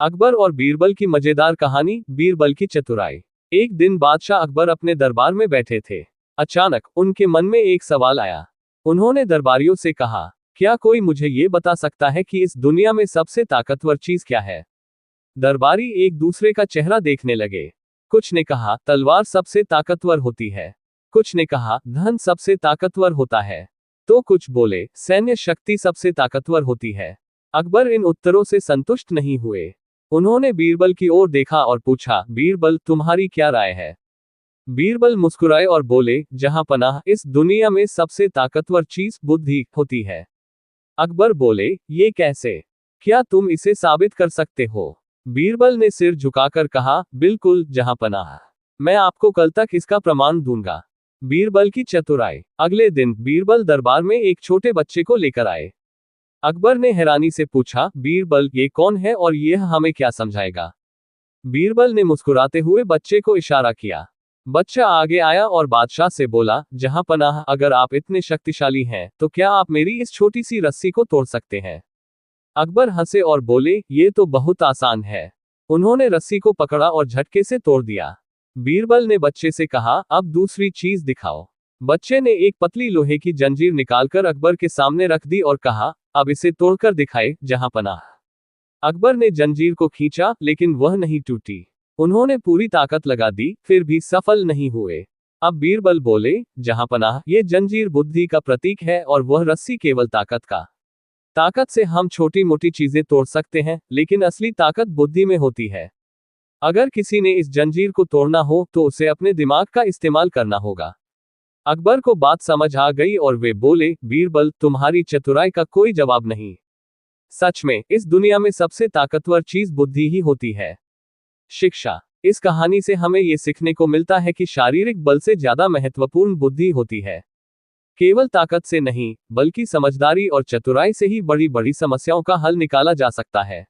अकबर और बीरबल की मजेदार कहानी, बीरबल की चतुराई। एक दिन बादशाह अकबर अपने दरबार में बैठे थे। अचानक उनके मन में एक सवाल आया। उन्होंने दरबारियों से कहा, क्या कोई मुझे ये बता सकता है कि इस दुनिया में सबसे ताकतवर चीज क्या है? दरबारी एक दूसरे का चेहरा देखने लगे। कुछ ने कहा, तलवार सबसे ताकतवर होती है। कुछ ने कहा, धन सबसे ताकतवर होता है। तो कुछ बोले, सैन्य शक्ति सबसे ताकतवर होती है। अकबर इन उत्तरों से संतुष्ट नहीं हुए। उन्होंने बीरबल की ओर देखा और पूछा, बीरबल, तुम्हारी क्या राय है? बीरबल मुस्कुराए और बोले, जहां पनाह, इस दुनिया में सबसे ताकतवर चीज बुद्धि होती है। अकबर बोले, ये कैसे? क्या तुम इसे साबित कर सकते हो? बीरबल ने सिर झुकाकर कहा, बिल्कुल, जहां पनाह। मैं आपको कल तक इसका प्रमाण दूंगा। बीरबल की चतुराई। अगले दिन बीरबल दरबार में एक छोटे बच्चे को लेकर आए। अकबर ने हैरानी से पूछा, बीरबल, ये कौन है और यह हमें क्या समझाएगा? बीरबल ने मुस्कुराते हुए बच्चे को इशारा किया। बच्चा आगे आया और बादशाह से बोला, जहां पनाह, अगर आप इतने शक्तिशाली हैं, तो क्या आप मेरी इस छोटी सी रस्सी को तोड़ सकते हैं? अकबर हंसे और बोले, ये तो बहुत आसान है। उन्होंने रस्सी को पकड़ा और झटके से तोड़ दिया। बीरबल ने बच्चे से कहा, अब दूसरी चीज दिखाओ। बच्चे ने एक पतली लोहे की जंजीर निकालकर अकबर के सामने रख दी और कहा, अब इसे तोड़कर दिखाए, जहां पनाह। अकबर ने जंजीर को खींचा, लेकिन वह नहीं टूटी। उन्होंने पूरी ताकत लगा दी, फिर भी सफल नहीं हुए। अब बीरबल बोले, जहां पनाह, ये जंजीर बुद्धि का प्रतीक है और वह रस्सी केवल ताकत का। ताकत से हम छोटी मोटी चीजें तोड़ सकते हैं, लेकिन असली ताकत बुद्धि में होती है। अगर किसी ने इस जंजीर को तोड़ना हो तो उसे अपने दिमाग का इस्तेमाल करना होगा। अकबर को बात समझ आ गई और वे बोले, बीरबल, तुम्हारी चतुराई का कोई जवाब नहीं। सच में, इस दुनिया में सबसे ताकतवर चीज बुद्धि ही होती है। शिक्षा। इस कहानी से हमें ये सीखने को मिलता है कि शारीरिक बल से ज्यादा महत्वपूर्ण बुद्धि होती है। केवल ताकत से नहीं, बल्कि समझदारी और चतुराई से ही बड़ी बड़ी समस्याओं का हल निकाला जा सकता है।